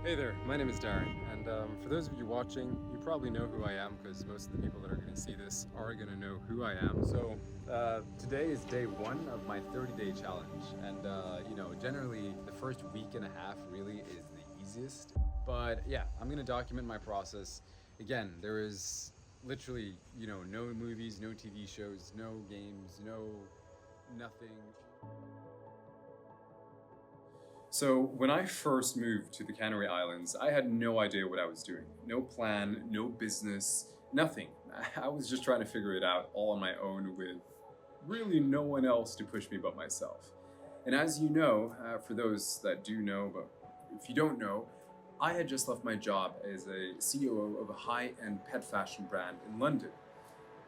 Hey there, my name is Darren, and for those of you watching, you probably know who I am because most of the people that are going to see this are going to know who I am. So today is day one of my 30-day challenge, and generally the first week and a half really is the easiest. But yeah, I'm going to document my process. Again, there is literally, no movies, no TV shows, no games, nothing. So, when I first moved to the Canary Islands, I had no idea what I was doing. No plan, no business, nothing. I was just trying to figure it out all on my own with really no one else to push me but myself. And as you know, for those that do know, but if you don't know, I had just left my job as a COO of a high-end pet fashion brand in London.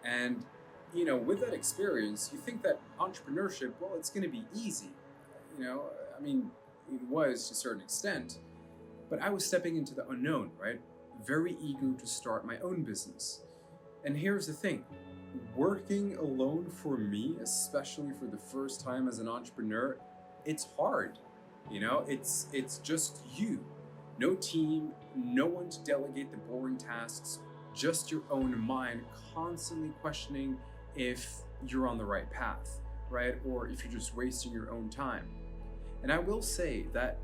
And, with that experience, you think that entrepreneurship, well, it's going to be easy. I mean, it was to a certain extent, but I was stepping into the unknown, right? Very eager to start my own business. And here's the thing, working alone for me, especially for the first time as an entrepreneur, it's hard. It's just you. No team, no one to delegate the boring tasks, just your own mind constantly questioning if you're on the right path, right? Or if you're just wasting your own time. And I will say that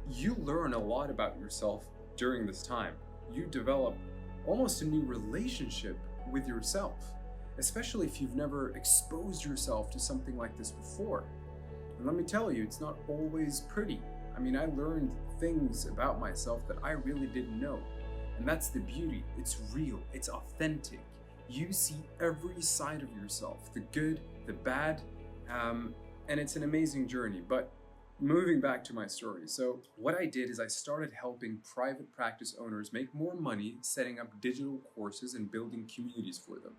you learn a lot about yourself during this time. You develop almost a new relationship with yourself, especially if you've never exposed yourself to something like this before. And let me tell you, it's not always pretty. I mean, I learned things about myself that I really didn't know. And that's the beauty. It's real, it's authentic. You see every side of yourself, the good, the bad, and it's an amazing journey. But moving back to my story. So what I did is I started helping private practice owners make more money setting up digital courses and building communities for them.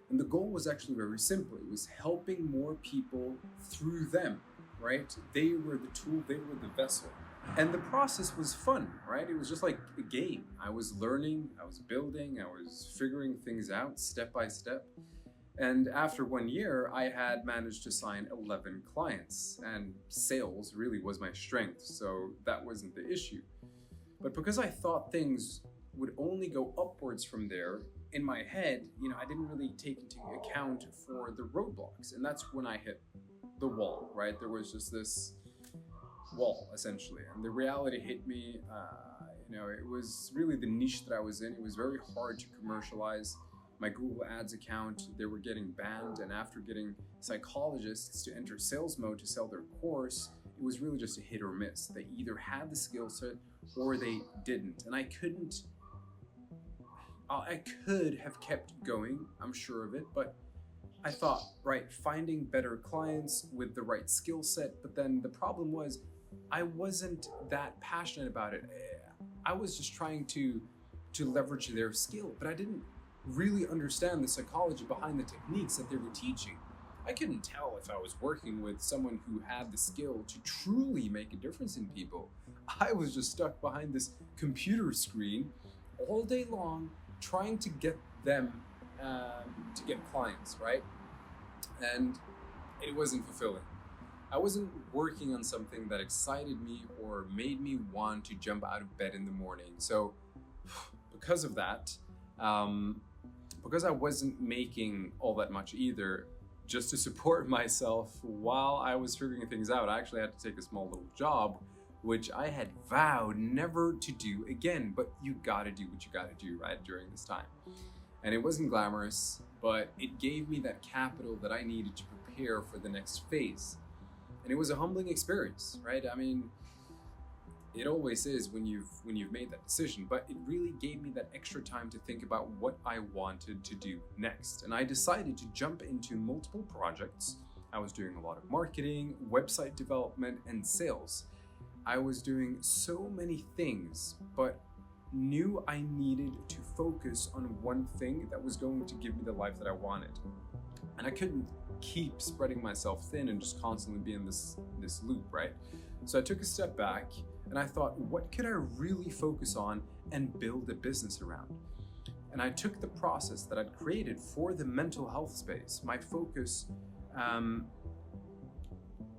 And the goal was actually very simple. It was helping more people through them, right? They were the tool, they were the vessel. And the process was fun, right? It was just like a game. I was learning, I was building, I was figuring things out step by step. And after 1 year, I had managed to sign 11 clients, and sales really was my strength, so that wasn't the issue. But because I thought things would only go upwards from there, in my head, I didn't really take into account for the roadblocks, and that's when I hit the wall, right? There was just this wall, essentially, and the reality hit me. It was really the niche that I was in. It was very hard to commercialize. My Google Ads account, they were getting banned, and after getting psychologists to enter sales mode to sell their course, it was really just a hit or miss. They either had the skill set or they didn't. And I could have kept going, I'm sure of it, but I thought, right, finding better clients with the right skill set, but then the problem was I wasn't that passionate about it. I was just trying to leverage their skill, but I didn't really understand the psychology behind the techniques that they were teaching. I couldn't tell if I was working with someone who had the skill to truly make a difference in people. I was just stuck behind this computer screen all day long trying to get them to get clients, right? And it wasn't fulfilling. I wasn't working on something that excited me or made me want to jump out of bed in the morning. So because of that, because I wasn't making all that much either, just to support myself while I was figuring things out, I actually had to take a small little job, which I had vowed never to do again. But you gotta do what you gotta do, right, during this time. And it wasn't glamorous, but it gave me that capital that I needed to prepare for the next phase. And it was a humbling experience, right? I mean, it always is when you've made that decision, but it really gave me that extra time to think about what I wanted to do next. And I decided to jump into multiple projects. I was doing a lot of marketing, website development, and sales. I was doing so many things, but knew I needed to focus on one thing that was going to give me the life that I wanted. And I couldn't keep spreading myself thin and just constantly be in this loop, right? So I took a step back and I thought, what could I really focus on and build a business around? And I took the process that I'd created for the mental health space, my focus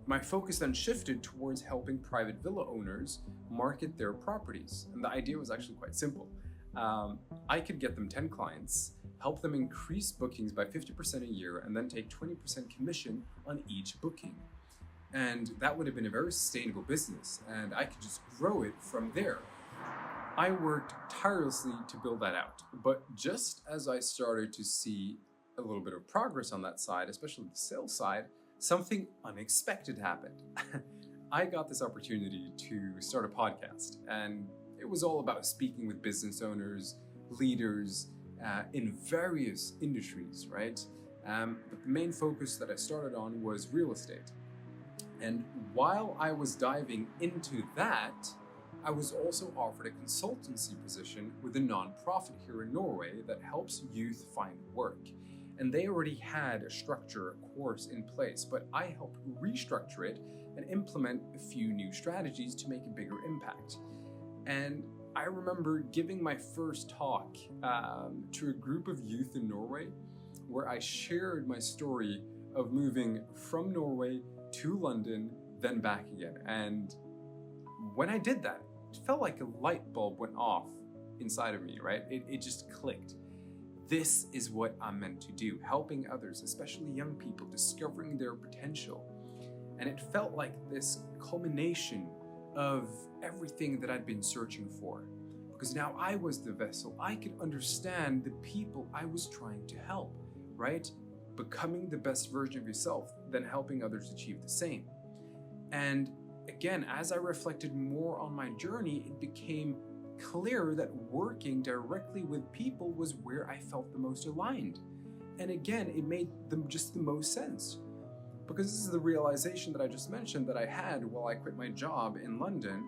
my focus then shifted towards helping private villa owners market their properties. And the idea was actually quite simple. I could get them 10 clients, help them increase bookings by 50% a year, and then take 20% commission on each booking. And that would have been a very sustainable business, and I could just grow it from there. I worked tirelessly to build that out, but just as I started to see a little bit of progress on that side, especially the sales side, something unexpected happened. I got this opportunity to start a podcast, and it was all about speaking with business owners, leaders in various industries, right? But the main focus that I started on was real estate. And while I was diving into that, I was also offered a consultancy position with a nonprofit here in Norway that helps youth find work. And they already had a structure, a course in place, but I helped restructure it and implement a few new strategies to make a bigger impact. And I remember giving my first talk to a group of youth in Norway, where I shared my story of moving from Norway to London, then back again. And when I did that, it felt like a light bulb went off inside of me, right? It just clicked. This is what I'm meant to do, helping others, especially young people, discovering their potential. And it felt like this culmination of everything that I'd been searching for. Because now I was the vessel. I could understand the people I was trying to help, right? Becoming the best version of yourself, then helping others achieve the same. And again, as I reflected more on my journey, it became clear that working directly with people was where I felt the most aligned. And again, it made just the most sense. Because this is the realization that I just mentioned that I had while I quit my job in London.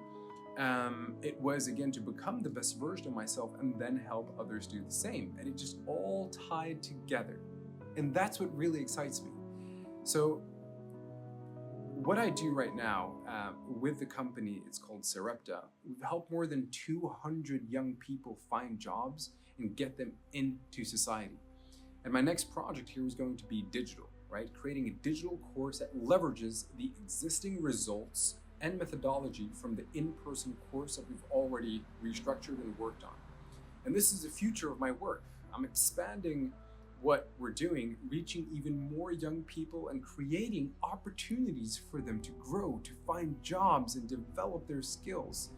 It was, again, to become the best version of myself and then help others do the same. And it just all tied together. And that's what really excites me. So what I do right now with the company, it's called Sarepta. We've helped more than 200 young people find jobs and get them into society. And my next project here is going to be digital, right? Creating a digital course that leverages the existing results and methodology from the in-person course that we've already restructured and worked on. And this is the future of my work. I'm expanding what we're doing, reaching even more young people and creating opportunities for them to grow, to find jobs and develop their skills.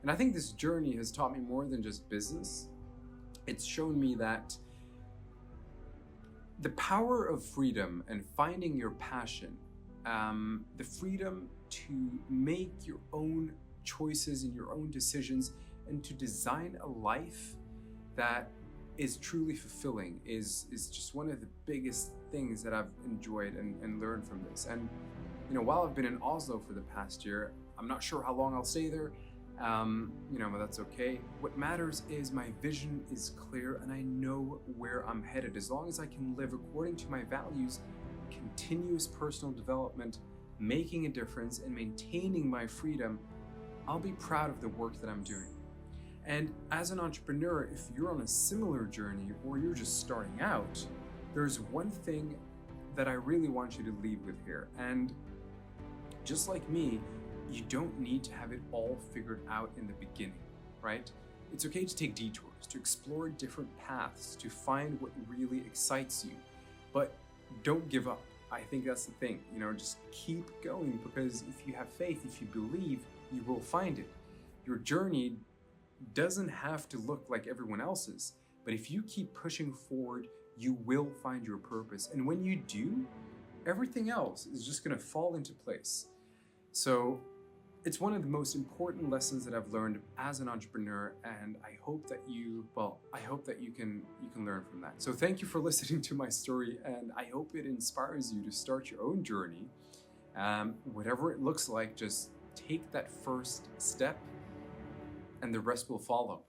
And I think this journey has taught me more than just business. It's shown me that the power of freedom and finding your passion, the freedom to make your own choices and your own decisions and to design a life that is truly fulfilling is just one of the biggest things that I've enjoyed and learned from this. And while I've been in Oslo for the past year, I'm not sure how long I'll stay there, but that's okay. What matters is my vision is clear and I know where I'm headed. As long as I can live according to my values, continuous personal development, making a difference and maintaining my freedom, I'll be proud of the work that I'm doing. And as an entrepreneur, if you're on a similar journey or you're just starting out, there's one thing that I really want you to leave with here. And just like me, you don't need to have it all figured out in the beginning, right? It's okay to take detours, to explore different paths, to find what really excites you, but don't give up. I think that's the thing, just keep going, because if you have faith, if you believe, you will find it. Your journey doesn't have to look like everyone else's, but if you keep pushing forward, you will find your purpose. And when you do, everything else is just going to fall into place. So it's one of the most important lessons that I've learned as an entrepreneur, and I hope that you can learn from that. So thank you for listening to my story, and I hope it inspires you to start your own journey. Whatever it looks like, just take that first step and the rest will follow.